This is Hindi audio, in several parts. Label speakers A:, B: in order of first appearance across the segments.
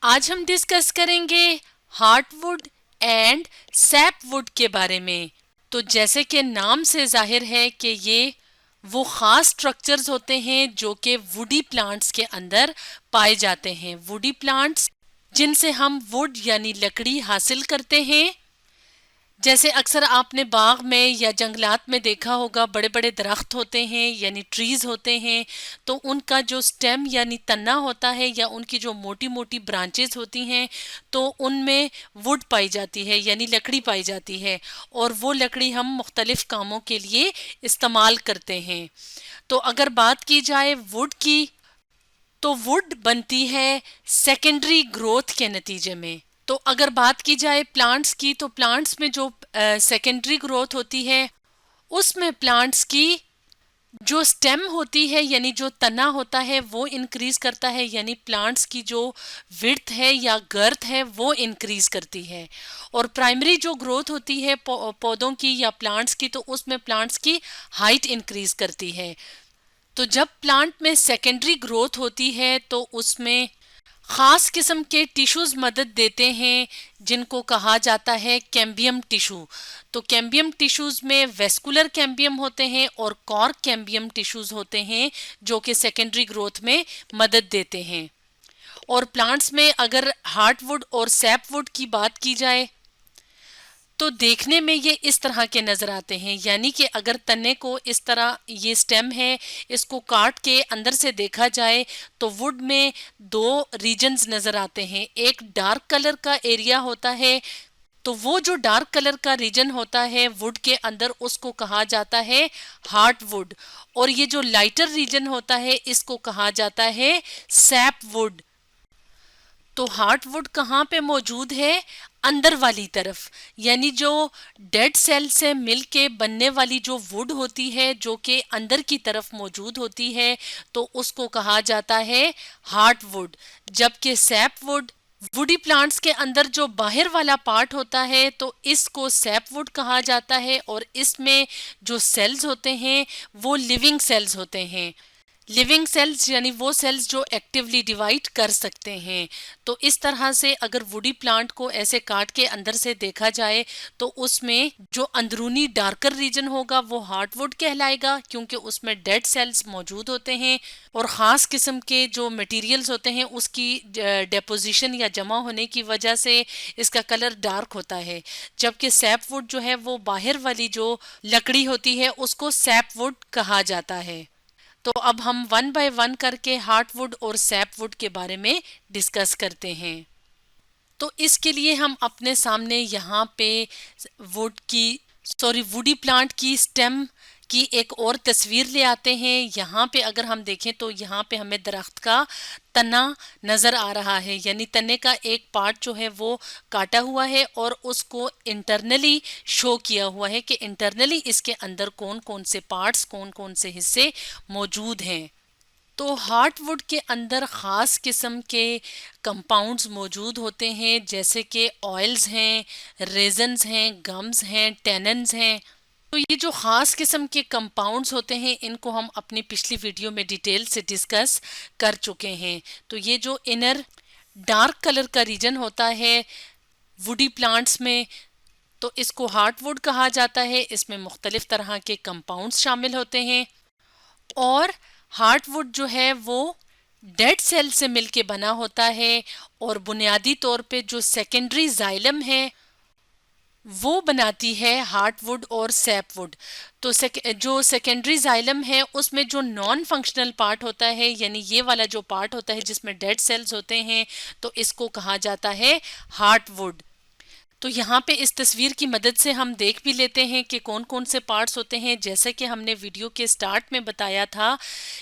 A: आज हम डिस्कस करेंगे हार्टवुड एंड सैपवुड के बारे में। तो जैसे कि नाम से जाहिर है कि ये वो ख़ास स्ट्रक्चर्स होते हैं जो कि वुडी प्लांट्स के अंदर पाए जाते हैं। वुडी प्लांट्स जिनसे हम वुड यानी लकड़ी हासिल करते हैं। जैसे अक्सर आपने बाग में या जंगलात में देखा होगा, बड़े बड़े दरख्त होते हैं यानी ट्रीज होते हैं, तो उनका जो स्टेम यानी तना होता है या उनकी जो मोटी मोटी ब्रांचेस होती हैं तो उनमें वुड पाई जाती है यानी लकड़ी पाई जाती है, और वो लकड़ी हम मुख्तलिफ कामों के लिए इस्तेमाल करते हैं। तो अगर बात की जाए वुड की, तो वुड बनती है सेकेंडरी ग्रोथ के नतीजे में। तो अगर बात की जाए प्लांट्स की, तो प्लांट्स में जो सेकेंडरी ग्रोथ होती है उसमें प्लांट्स की जो स्टेम होती है यानी जो तना होता है वो इंक्रीज करता है, यानी प्लांट्स की जो विड्थ है या गर्थ है वो इंक्रीज करती है। और प्राइमरी जो ग्रोथ होती है पौधों की या प्लांट्स की, तो उसमें प्लांट्स की हाइट इंक्रीज करती है। तो जब प्लांट में सेकेंडरी ग्रोथ होती है तो उसमें खास किस्म के टिश्यूज मदद देते हैं जिनको कहा जाता है कैम्बियम टिश्यू। तो कैम्बियम टिश्यूज में वेस्कुलर कैम्बियम होते हैं और कॉर्क कैम्बियम टिश्यूज होते हैं जो कि सेकेंडरी ग्रोथ में मदद देते हैं। और प्लांट्स में अगर हार्टवुड और सैपवुड की बात की जाए तो देखने में ये इस तरह के नजर आते हैं, यानी कि अगर तने को इस तरह, ये स्टेम है, इसको काट के अंदर से देखा जाए तो वुड में दो रीजन्स नजर आते हैं। एक डार्क कलर का एरिया होता है, तो वो जो डार्क कलर का रीजन होता है वुड के अंदर उसको कहा जाता है हार्टवुड, और ये जो लाइटर रीजन होता है इसको कहा जाता है सैपवुड। तो हार्टवुड कहाँ पे मौजूद है? अंदर वाली तरफ, यानी जो डेड सेल से मिलके बनने वाली जो वुड होती है जो कि अंदर की तरफ मौजूद होती है, तो उसको कहा जाता है हार्टवुड। जबकि सैपवुड वुडी प्लांट्स के अंदर जो बाहर वाला पार्ट होता है तो इसको सैपवुड कहा जाता है, और इसमें जो सेल्स होते हैं वो लिविंग सेल्स होते हैं। लिविंग सेल्स यानी वो सेल्स जो एक्टिवली डिवाइड कर सकते हैं। तो इस तरह से अगर वुडी प्लांट को ऐसे काट के अंदर से देखा जाए तो उसमें जो अंदरूनी डार्कर रीजन होगा वो हार्टवुड कहलाएगा, क्योंकि उसमें डेड सेल्स मौजूद होते हैं और ख़ास किस्म के जो मटेरियल्स होते हैं उसकी डेपोजिशन या जमा होने की वजह से इसका कलर डार्क होता है। जबकि सैपवुड जो है वो बाहर वाली जो लकड़ी होती है उसको सैपवुड कहा जाता है। तो अब हम वन बाय वन करके हार्टवुड और सैपवुड के बारे में डिस्कस करते हैं। तो इसके लिए हम अपने सामने यहाँ पे वुडी प्लांट की स्टेम की एक और तस्वीर ले आते हैं। यहाँ पे अगर हम देखें तो यहाँ पे हमें दरख्त का तना नज़र आ रहा है, यानी तने का एक पार्ट जो है वो काटा हुआ है और उसको इंटरनली शो किया हुआ है कि इंटरनली इसके अंदर कौन कौन से पार्ट्स, कौन कौन से हिस्से मौजूद हैं। तो हार्टवुड के अंदर ख़ास किस्म के कंपाउंड्स मौजूद होते हैं, जैसे कि ऑयल्स हैं, रेजन्स हैं, गम्स हैं, टेनन्स हैं। तो ये जो ख़ास किस्म के कंपाउंड्स होते हैं इनको हम अपनी पिछली वीडियो में डिटेल से डिस्कस कर चुके हैं। तो ये जो इनर डार्क कलर का रीजन होता है वुडी प्लांट्स में, तो इसको हार्टवुड कहा जाता है। इसमें मुख्तलिफ तरह के कंपाउंड्स शामिल होते हैं, और हार्टवुड जो है वो डेड सेल से मिलके बना होता है, और बुनियादी तौर पे जो सेकेंडरी जाइलम है वो बनाती है हार्टवुड और सैपवुड। तो जो सेकेंडरी जाइलम है उसमें जो नॉन फंक्शनल पार्ट होता है, यानी ये वाला जो पार्ट होता है जिसमें डेड सेल्स होते हैं, तो इसको कहा जाता है हार्टवुड। तो यहाँ पे इस तस्वीर की मदद से हम देख भी लेते हैं कि कौन कौन से पार्ट्स होते हैं। जैसे कि हमने वीडियो के स्टार्ट में बताया था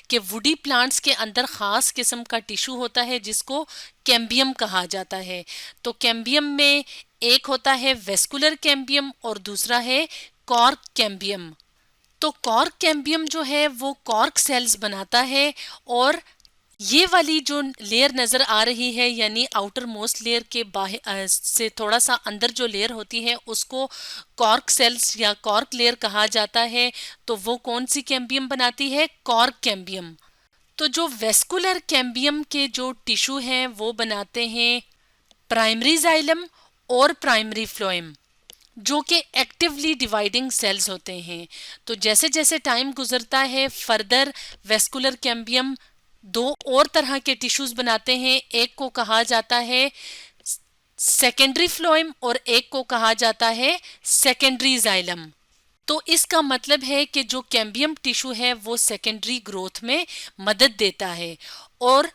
A: कि वुडी प्लांट्स के अंदर ख़ास किस्म का टिश्यू होता है जिसको कैम्बियम कहा जाता है। तो कैम्बियम में एक होता है वेस्कुलर कैम्बियम और दूसरा है कॉर्क कैम्बियम। तो कॉर्क कैम्बियम जो है वो कॉर्क सेल्स बनाता है, और ये वाली जो लेयर नजर आ रही है यानी आउटर मोस्ट लेयर के बाहर से थोड़ा सा अंदर जो लेयर होती है उसको कॉर्क सेल्स या कॉर्क लेयर कहा जाता है। तो वो कौन सी कैम्बियम बनाती है? Cork cambium. तो जो वेस्कुलर कैम्बियम के जो टिश्यू हैं वो बनाते हैं प्राइमरी जाइलम और प्राइमरी फ्लोएम, जो कि एक्टिवली डिवाइडिंग सेल्स होते हैं। तो जैसे जैसे टाइम गुजरता है फर्दर वेस्कुलर कैम्बियम दो और तरह के टिश्यूज बनाते हैं, एक को कहा जाता है सेकेंडरी फ्लोएम और एक को कहा जाता है सेकेंडरी जाइलम। तो इसका मतलब है कि जो कैम्बियम टिश्यू है वो सेकेंडरी ग्रोथ में मदद देता है, और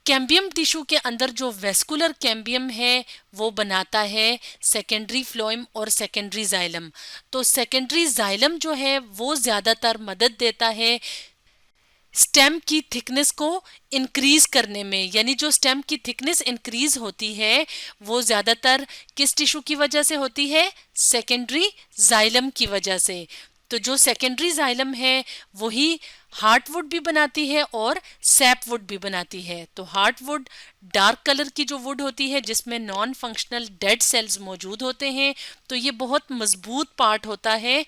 A: कैम्बियम टिश्यू के अंदर जो वेस्कुलर कैम्बियम है वो बनाता है सेकेंडरी फ्लोएम और सेकेंडरी जाइलम। तो सेकेंडरी जाइलम जो है वो ज़्यादातर मदद देता है स्टेम की थिकनेस को इंक्रीज करने में, यानी जो स्टेम की थिकनेस इंक्रीज होती है वो ज़्यादातर किस टिश्यू की वजह से होती है? सेकेंडरी जाइलम की वजह से। तो जो सेकेंडरी जाइलम है वही हार्टवुड भी बनाती है और सैपवुड भी बनाती है। तो हार्टवुड डार्क कलर की जो वुड होती है जिसमें नॉन फंक्शनल डेड सेल्स मौजूद होते हैं, तो ये बहुत मजबूत पार्ट होता है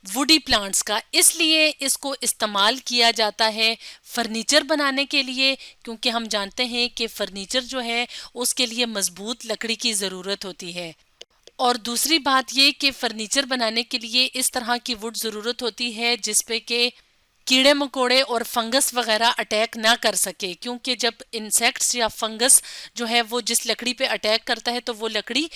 A: वुडी प्लांट्स का, इसलिए इसको इस्तेमाल किया जाता है फर्नीचर बनाने के लिए, क्योंकि हम जानते हैं कि फर्नीचर जो है उसके लिए मजबूत लकड़ी की ज़रूरत होती है। और दूसरी बात ये कि फर्नीचर बनाने के लिए इस तरह की वुड ज़रूरत होती है जिसपे के कीड़े मकोड़े और फंगस वगैरह अटैक ना कर सके, क्योंकि जब इंसेक्ट्स या फंगस जो है वो जिस लकड़ी पे अटैक करता है तो वो लकड़ी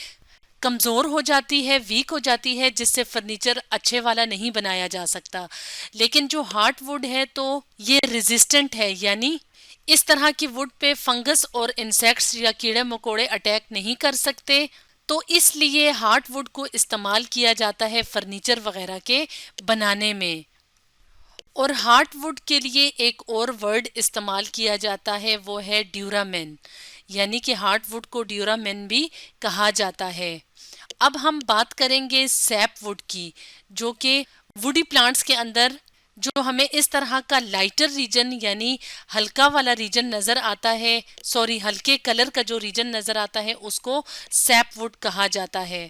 A: कमज़ोर हो जाती है, वीक हो जाती है, जिससे फर्नीचर अच्छे वाला नहीं बनाया जा सकता। लेकिन जो हार्ड वुड है तो ये रेजिस्टेंट है, यानी इस तरह की वुड पे फंगस और इंसेक्ट्स या कीड़े मकोड़े अटैक नहीं कर सकते। तो इसलिए हार्ड वुड को इस्तेमाल किया जाता है फर्नीचर वगैरह के बनाने में। और हार्डवुड के लिए एक और वर्ड इस्तेमाल किया जाता है, वो है ड्यूरामेन, यानी कि हार्डवुड को ड्यूरामेन भी कहा जाता है। अब हम बात करेंगे सैपवुड की, जो कि वुडी प्लांट्स के अंदर जो हमें इस तरह का लाइटर रीजन यानी हल्का वाला रीजन नज़र आता है, सॉरी हल्के कलर का जो रीजन नज़र आता है उसको सैपवुड कहा जाता है।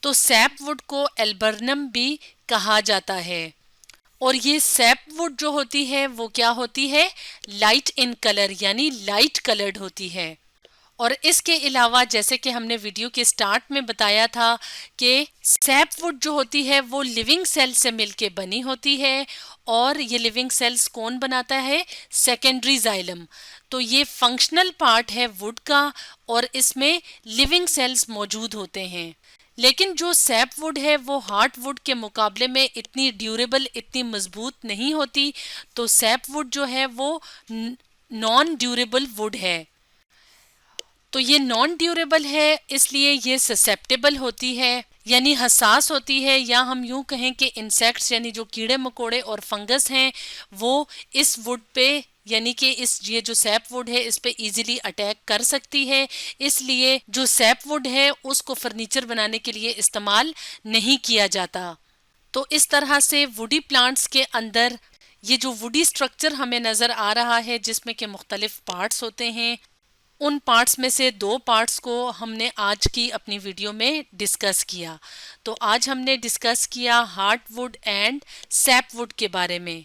A: तो सैपवुड को एल्बर्नम भी कहा जाता है। और ये सैपवुड जो होती है वो क्या होती है? लाइट इन कलर, यानी लाइट कलर्ड होती है। और इसके अलावा जैसे कि हमने वीडियो के स्टार्ट में बताया था कि सैपवुड जो होती है वो लिविंग सेल से मिलके बनी होती है, और ये लिविंग सेल्स कौन बनाता है? Secondary xylem. तो ये फंक्शनल पार्ट है वुड का और इसमें लिविंग सेल्स मौजूद होते हैं। लेकिन जो सैपवुड है वो हार्डवुड के मुकाबले में इतनी ड्यूरेबल, इतनी मजबूत नहीं होती। तो सैपवुड जो है वो नॉन ड्यूरेबल वुड है। तो ये नॉन ड्यूरेबल है इसलिए ये ससेप्टेबल होती है, यानी हसास होती है, या हम यूं कहें कि इंसेक्ट्स यानी जो कीड़े मकोड़े और फंगस हैं वो इस वुड पे यानी कि ये जो सैपवुड है इस पे इजीली अटैक कर सकती है। इसलिए जो सैपवुड है उसको फर्नीचर बनाने के लिए इस्तेमाल नहीं किया जाता। तो इस तरह से वुडी प्लांट्स के अंदर ये जो वुडी स्ट्रक्चर हमें नज़र आ रहा है जिसमें के मुख्तलिफ पार्ट्स होते हैं, उन पार्ट्स में से दो पार्ट्स को हमने आज की अपनी वीडियो में डिस्कस किया। तो आज हमने डिस्कस किया हार्डवुड एंड सैपवुड के बारे में।